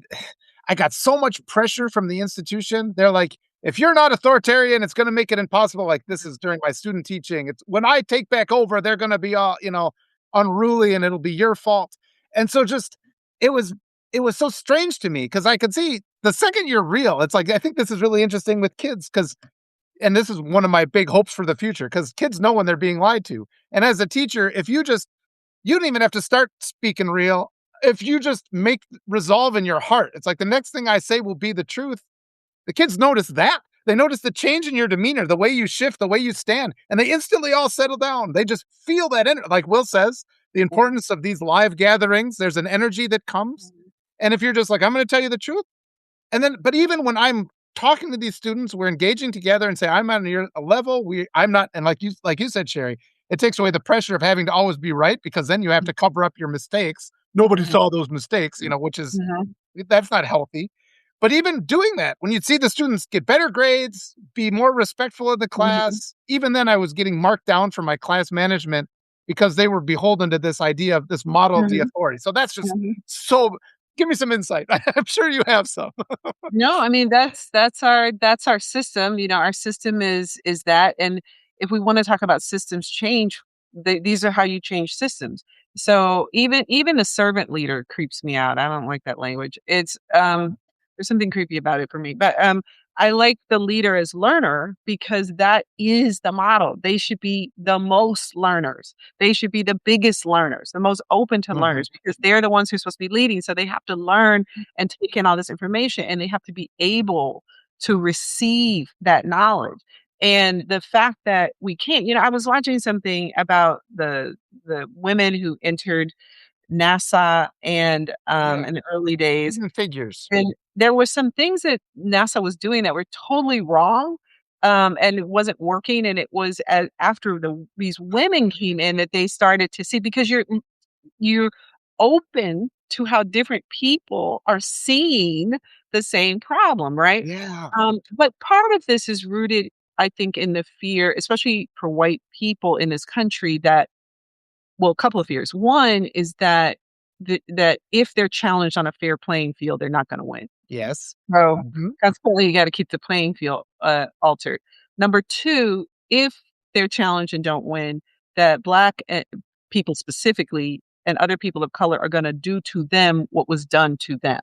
I got so much pressure from the institution. They're like, if you're not authoritarian, it's going to make it impossible. Like this is during my student teaching. It's when I take back over, they're going to be all unruly, and it'll be your fault. And so just it was it was so strange to me because I could see the second you're real, it's like I think this is really interesting with kids because, and this is one of my big hopes for the future because kids know when they're being lied to. And as a teacher, if you don't even have to start speaking real. If you just make resolve in your heart, it's like the next thing I say will be the truth. The kids notice that. They notice the change in your demeanor, the way you shift, the way you stand, and they instantly all settle down. They just feel that like Will says, the importance of these live gatherings. There's an energy that comes. And if you're just like, I'm going to tell you the truth, and then, but even when I'm talking to these students, we're engaging together and say, I'm on your level. I'm not. And like you said, Sherry, it takes away the pressure of having to always be right because then you have to cover up your mistakes. Nobody saw those mistakes, which is, Mhm. that's not healthy. But even doing that, when you see the students get better grades, be more respectful of the Mhm. class, even then I was getting marked down from my class management because they were beholden to this idea of this model of the Mhm. authority. So that's just Mhm. so, give me some insight. I'm sure you have some. No, I mean that's our system. Our system is that, and if we want to talk about systems change, these are how you change systems. So even the servant leader creeps me out. I don't like that language. It's there's something creepy about it for me. But I like the leader as learner because that is the model. They should be the most learners. They should be the biggest learners, the most open to Mhm. learners because they're the ones who are supposed to be leading. So they have to learn and take in all this information and they have to be able to receive that knowledge. And the fact that we can't, I was watching something about the women who entered NASA and Yeah. in the early days. Hidden figures. And there were some things that NASA was doing that were totally wrong. And it wasn't working. And it was after these women came in that they started to see because you're open to how different people are seeing the same problem, right? Yeah. But part of this is rooted, I think, in the fear, especially for white people in this country, that well, a couple of fears. One is that that if they're challenged on a fair playing field, they're not going to win. Yes. So Mhm. consequently, you got to keep the playing field altered. Number two, if they're challenged and don't win, that black people specifically and other people of color are going to do to them what was done to them,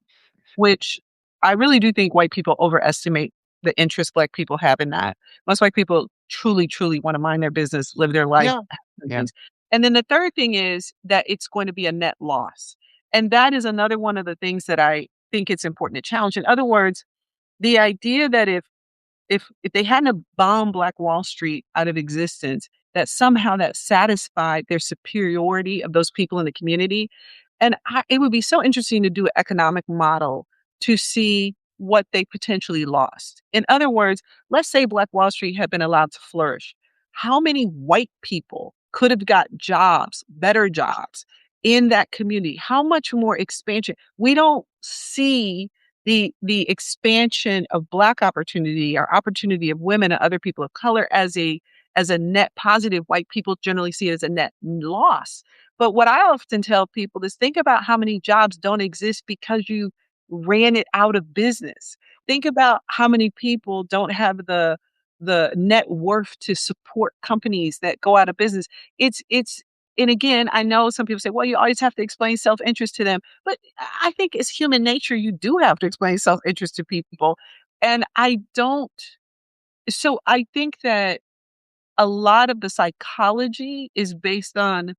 which I really do think white people overestimate the interest black people have in that. Most white people truly, truly want to mind their business, live their life, Yeah. and Yeah. things. And then the third thing is that it's going to be a net loss. And that is another one of the things that I think it's important to challenge. In other words, the idea that if they hadn't have bombed Black Wall Street out of existence, that somehow that satisfied their superiority of those people in the community. And it would be so interesting to do an economic model to see what they potentially lost. In other words, let's say Black Wall Street had been allowed to flourish. How many white people could have got jobs, better jobs in that community? How much more expansion? We don't see the expansion of Black opportunity or opportunity of women and other people of color as a net positive. White people generally see it as a net loss. But what I often tell people is think about how many jobs don't exist because you ran it out of business. Think about how many people don't have the net worth to support companies that go out of business. It's and again, I know some people say, well, you always have to explain self-interest to them. But I think it's human nature. You do have to explain self-interest to people. And I don't. So I think that a lot of the psychology is based on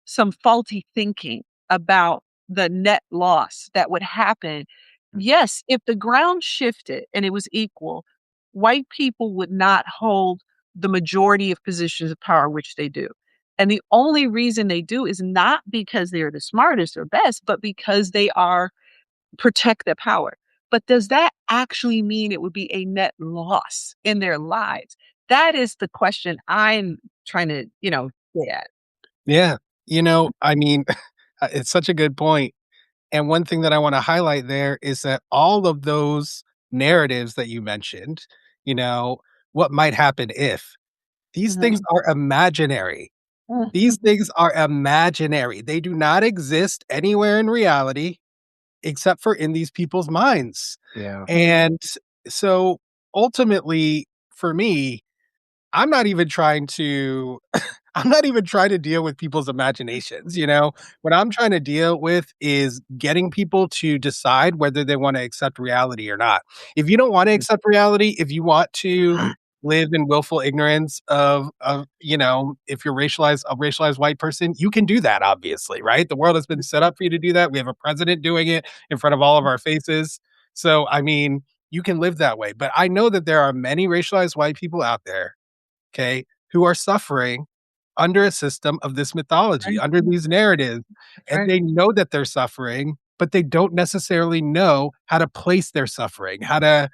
some faulty thinking about the net loss that would happen. Yes, if the ground shifted and it was equal, white people would not hold the majority of positions of power, which they do. And the only reason they do is not because they're the smartest or best, but because they are protect their power. But does that actually mean it would be a net loss in their lives? That is the question I'm trying to, get at. Yeah. I mean, it's such a good point. And one thing that I want to highlight there is that all of those narratives that you mentioned, you know, what might happen if these things Mhm. are imaginary. These Mhm. things are imaginary. They do not exist anywhere in reality except for in these people's minds. Yeah. And so ultimately, for me, I'm not even trying to I'm not even trying to deal with people's imaginations, you know? What I'm trying to deal with is getting people to decide whether they wanna accept reality or not. If you don't wanna accept reality, if you want to live in willful ignorance of, if you're a racialized white person, you can do that, obviously, right? The world has been set up for you to do that. We have a president doing it in front of all of our faces. So, I mean, you can live that way. But I know that there are many racialized white people out there, okay, who are suffering under a system of this mythology, Right. under these narratives, and Right. they know that they're suffering, but they don't necessarily know how to place their suffering, how to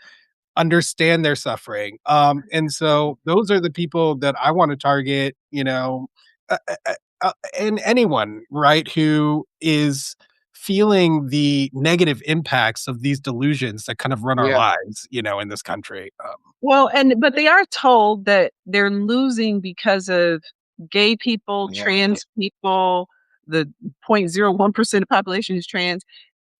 understand their suffering. And so those are the people that I want to target, uh, uh, and anyone, right, who is feeling the negative impacts of these delusions that kind of run our Yeah. lives, in this country. Well, but they are told that they're losing because of gay people, Yeah. trans people, the 0.01% of population is trans,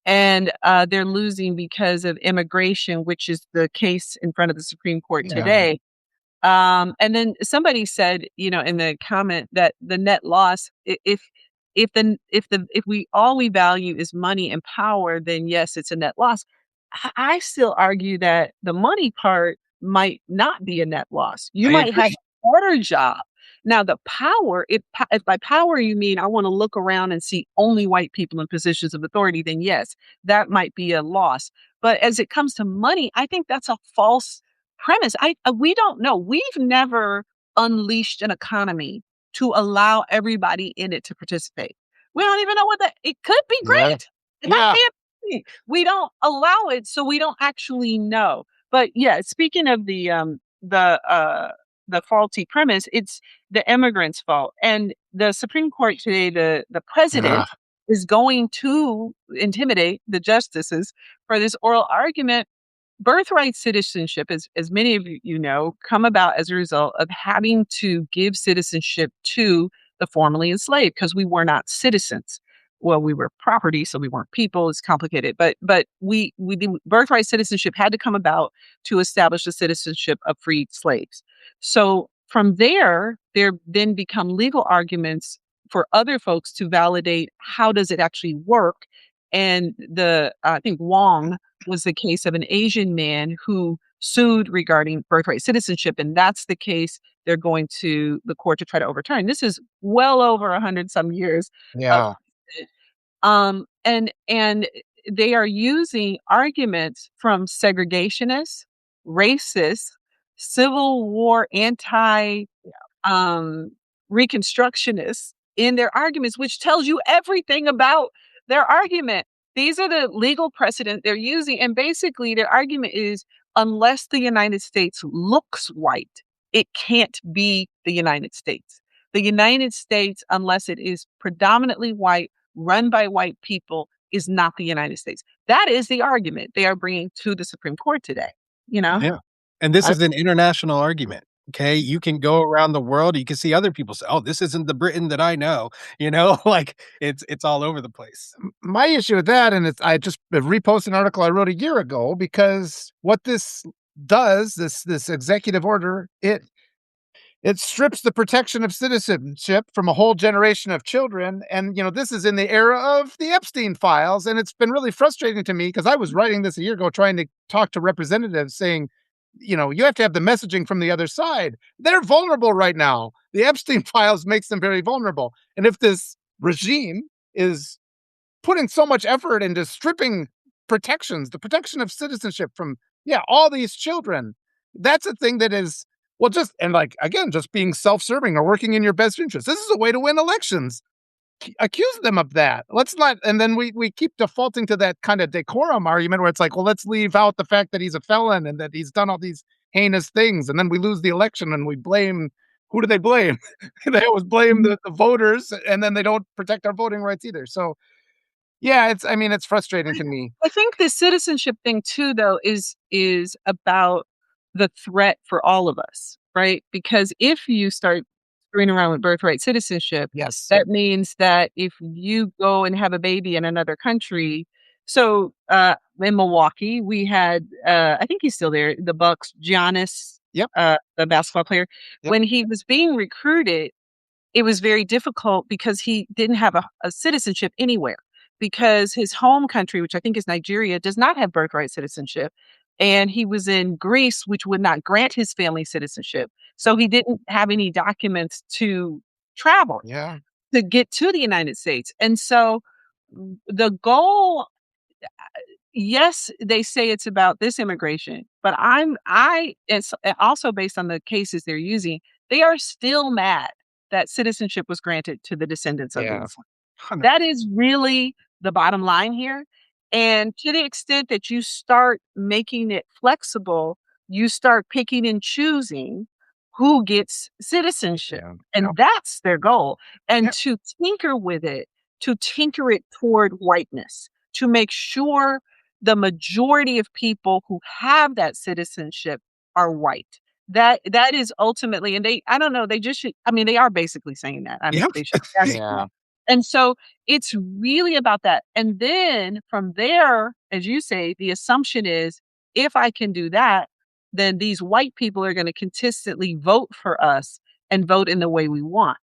and they're losing because of immigration, which is the case in front of the Supreme Court Yeah. today. And then somebody said, in the comment that the net loss, if we all we value is money and power, then yes, it's a net loss. I still argue that the money part might not be a net loss. You I might have agree. a harder job. Now, the power, if by power you mean I want to look around and see only white people in positions of authority, then yes, that might be a loss. But as it comes to money, I think that's a false premise. We don't know. We've never unleashed an economy to allow everybody in it to participate. We don't even know what that it could be Yeah. great. That Yeah. may be. We don't allow it, so we don't actually know. But yeah, speaking of the faulty premise, it's the immigrants' fault. And the Supreme Court today, the president Ah, is going to intimidate the justices for this oral argument. Birthright citizenship, as many of you know, come about as a result of having to give citizenship to the formerly enslaved because we were not citizens. Well, we were property, so we weren't people. It's complicated, but we the birthright citizenship had to come about to establish the citizenship of freed slaves. So from there then become legal arguments for other folks to validate how does it actually work. And the I think Wong was the case of an Asian man who sued regarding birthright citizenship, and that's the case they're going to the court to try to overturn. This is well over 100 some years of yeah. and they are using arguments from segregationists, racists, Civil War anti um, reconstructionists in their arguments, which tells you everything about their argument. These are the legal precedent they're using. And basically, their argument is unless the United States looks white, it can't be the United States. The United States, unless it is predominantly white, run by white people, is not the United States. That is the argument they are bringing to the Supreme Court today. You know? Yeah. And this I is an international argument. Okay, you can go around the world, you can see other people say, "Oh, this isn't the Britain that I know," you know, like, it's all over the place. My issue with that, and it's I just reposted an article I wrote a year ago because what this does, this executive order, it strips the protection of citizenship from a whole generation of children. And, this is in the era of the Epstein files. And it's been really frustrating to me because I was writing this a year ago, trying to talk to representatives saying, you have to have the messaging from the other side. They're vulnerable right now. The Epstein files makes them very vulnerable. And if this regime is putting so much effort into stripping protections, the protection of citizenship from, yeah, all these children. That's a thing that is, well, just, and like, again, just being self serving or working in your best interest. This is a way to win elections. Accuse them of that. Let's not, and then we keep defaulting to that kind of decorum argument where it's like, well, let's leave out the fact that he's a felon and that he's done all these heinous things. And then we lose the election and we blame, who do they blame? They always blame the voters, and then they don't protect our voting rights either. So, yeah, it's frustrating to me. I think the citizenship thing too, though, is about the threat for all of us, right? Because if you start screwing around with birthright citizenship, Yes. that means that if you go and have a baby in another country, so in Milwaukee, we had I think he's still there, the Bucks, Giannis, Yep. the basketball player, Yep. when he was being recruited, it was very difficult because he didn't have a citizenship anywhere because his home country, which I think is Nigeria, does not have birthright citizenship. And he was in Greece, which would not grant his family citizenship. So he didn't have any documents to travel Yeah. to get to the United States. And so the goal, yes, they say it's about this immigration, but it's also based on the cases they're using. They are still mad that citizenship was granted to the descendants of the Yeah. enslaved. That is really the bottom line here. And to the extent that you start making it flexible, you start picking and choosing who gets citizenship. Yeah. And Yep. that's their goal. And Yep. to tinker it toward whiteness, to make sure the majority of people who have that citizenship are white. That is ultimately, and I don't know, they just should, I mean, they are basically saying that. I mean, Yep. they should. That's Yeah. and so it's really about that. And then from there, as you say, the assumption is if I can do that, then these white people are going to consistently vote for us and vote in the way we want.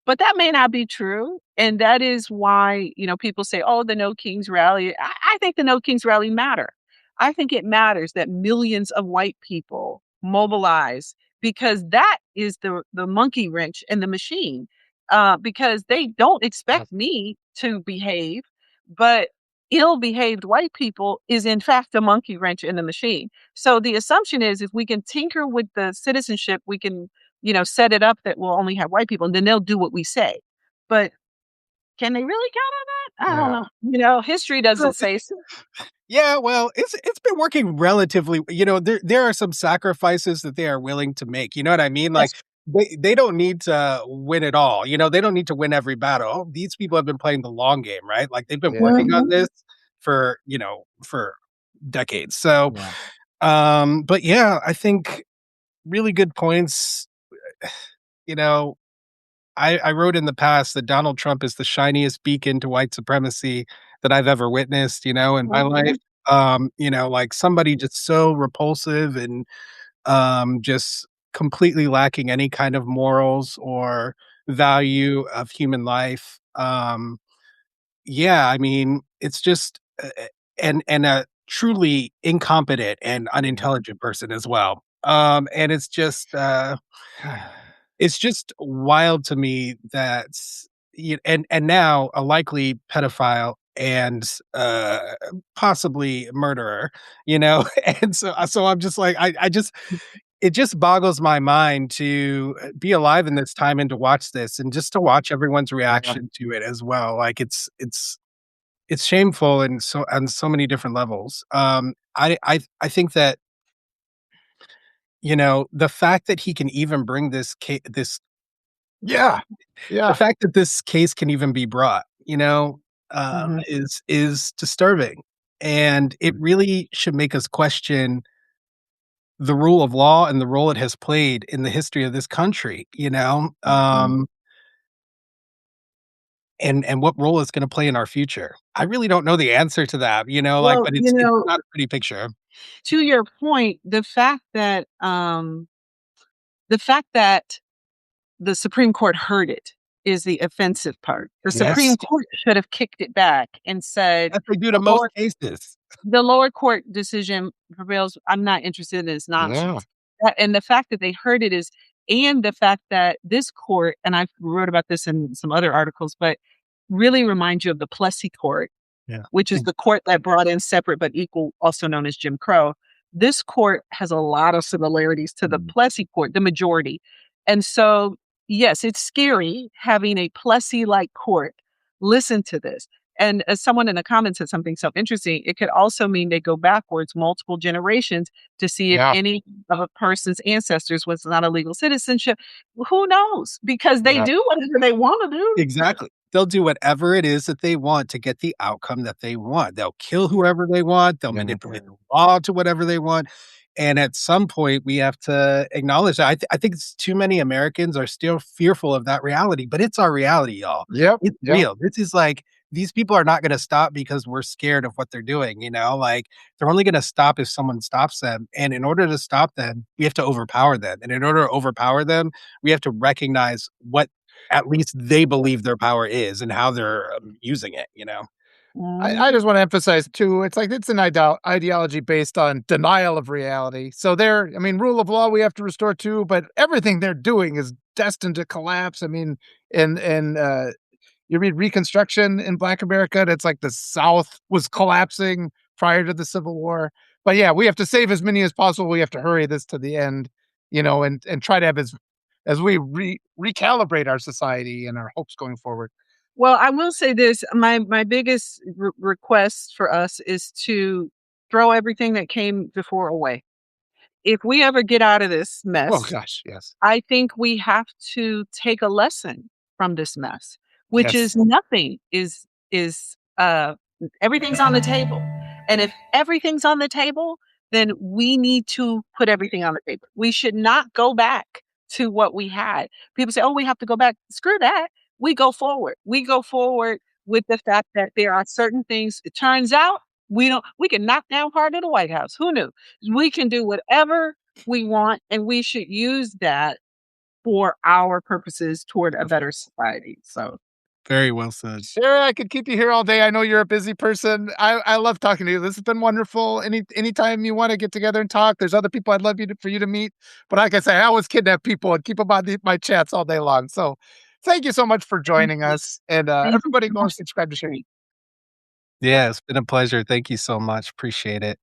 But that may not be true. And that is why, people say, oh, the No Kings rally. I think the No Kings rally matter. I think it matters that millions of white people mobilize because that is the monkey wrench in the machine. Because they don't expect me to behave, but ill-behaved white people is in fact the monkey wrench in the machine. So the assumption is if we can tinker with the citizenship, we can set it up that we'll only have white people and then they'll do what we say. But can they really count on that? I don't Yeah. know. History doesn't say so. Yeah, well, it's been working relatively, there are some sacrifices that they are willing to make, you know what I mean? Like, Yes. they don't need to win it all, they don't need to win every battle. Oh, these people have been playing the long game, right? Like, they've been Yeah. working on Mhm. this for decades. So, Yeah. but yeah, I think really good points. You know, I wrote in the past that Donald Trump is the shiniest beacon to white supremacy that I've ever witnessed, in my life. Mhm. Like somebody just so repulsive and just completely lacking any kind of morals or value of human life. Yeah, I mean, it's just and a truly incompetent and Yeah. unintelligent person as well. And it's just wild to me that and now a likely pedophile and possibly murderer, and so I'm just like I just it just boggles my mind to be alive in this time and to watch this and just to watch everyone's Yeah. reaction to it as well. Like it's shameful and so on so many different levels. I think that the fact that he can even bring this Yeah. the Yeah. fact that this case can even be brought, Mhm. is disturbing, and it really should make us question the rule of law and the role it has played in the history of this country, you know? And what role it's gonna play in our future. I really don't know the answer to that, you know, like, Well, but it's not a pretty picture. to your point, the fact that the Supreme Court heard it is the offensive part. The Yes. Supreme Court should have kicked it back and said, As they do to "The most lower cases. the lower court decision prevails. I'm not interested in this Yeah. nonsense." And the fact that they heard it is and the fact that this court, and I wrote about this in some other articles, but really reminds you of the Plessy Court, Yeah. which is the court that brought in separate but equal, also known as Jim Crow. This court has a lot of similarities to the Plessy Court, the majority. And so, yes, it's scary having a Plessy-like court listen to this. And as someone in the comments said something so interesting, it could also mean they go backwards multiple generations to see if Yeah. any of a person's ancestors was not a legal citizenship. Who knows? Because they Yeah. do whatever they want to do. Exactly. They'll do whatever it is that they want to get the outcome that they want. They'll kill whoever they want. They'll Yeah. manipulate the law to whatever they want. And at some point, we have to acknowledge that. I think it's too many Americans are still fearful of that reality, but it's our reality, y'all. Yep. It's Yep. real. This is like these people are not going to stop because we're scared of what they're doing. You know, like they're only going to stop if someone stops them. And in order to stop them, we have to overpower them. And in order to overpower them, we have to recognize what at least they believe their power is and how they're using it, you know? I just want to emphasize too, it's like it's an ideology based on denial of reality. So I mean, rule of law we have to restore too, but everything they're doing is destined to collapse. I mean, and you read Reconstruction in Black America, and it's like the South was collapsing prior to the Civil War. But yeah, we have to save as many as possible. We have to hurry this to the end, and try to have as we recalibrate our society and our hopes going forward. Well, I will say this, my biggest request for us is to throw everything that came before away. If we ever get out of this Oh mess, gosh, yes. I think we have to take a lesson from this mess, which Yes. is nothing everything's on the table. And if everything's on the table, then we need to put everything on the table. We should not go back to what we had. People say, "Oh, we have to go back." Screw that. We go forward. We go forward with the fact that there are certain things. It turns out we can knock down part of the White House. Who knew? We can do whatever we want, and we should use that for our purposes toward a better society. So Very well said. Shari, I could keep you here all day. I know you're a busy person. I love talking to you. This has been wonderful. Anytime you want to get together and talk, there's other people I'd love for you to meet. But like I say, I always kidnap people and keep them on my chats all day long. So thank you so much for joining us. And thank you everybody so go and much. subscribe to Shari. Yeah, it's been a pleasure. Thank you so much. Appreciate it.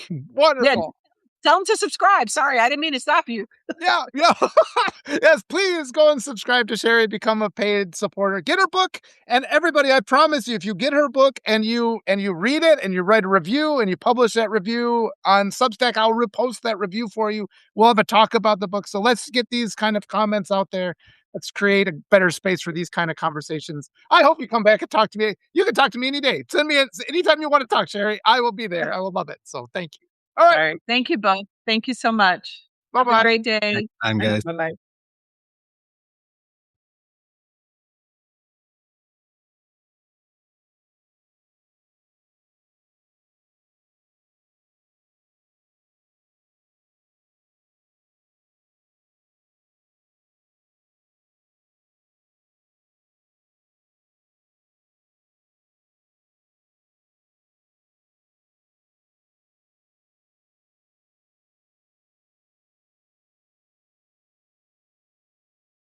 Yeah, Wonderful. tell them to subscribe. Sorry, I didn't mean to stop you. Yeah, yeah. Yes, please go and subscribe to Shari, become a paid supporter. Get her book. And everybody, I promise you, if you get her book and you read it and you write a review and you publish that review on Substack, I'll repost that review for you. We'll have a talk about the book. So let's get these kind of comments out there. Let's create a better space for these kind of conversations. I hope you come back and talk to me. You can talk to me any day. Send me anytime you want to talk, Shari. I will be there. I will love it. So thank you. All All right. right. Thank you both. Thank you so much. Have a Bye-bye. great day. Time, guys. Bye-bye.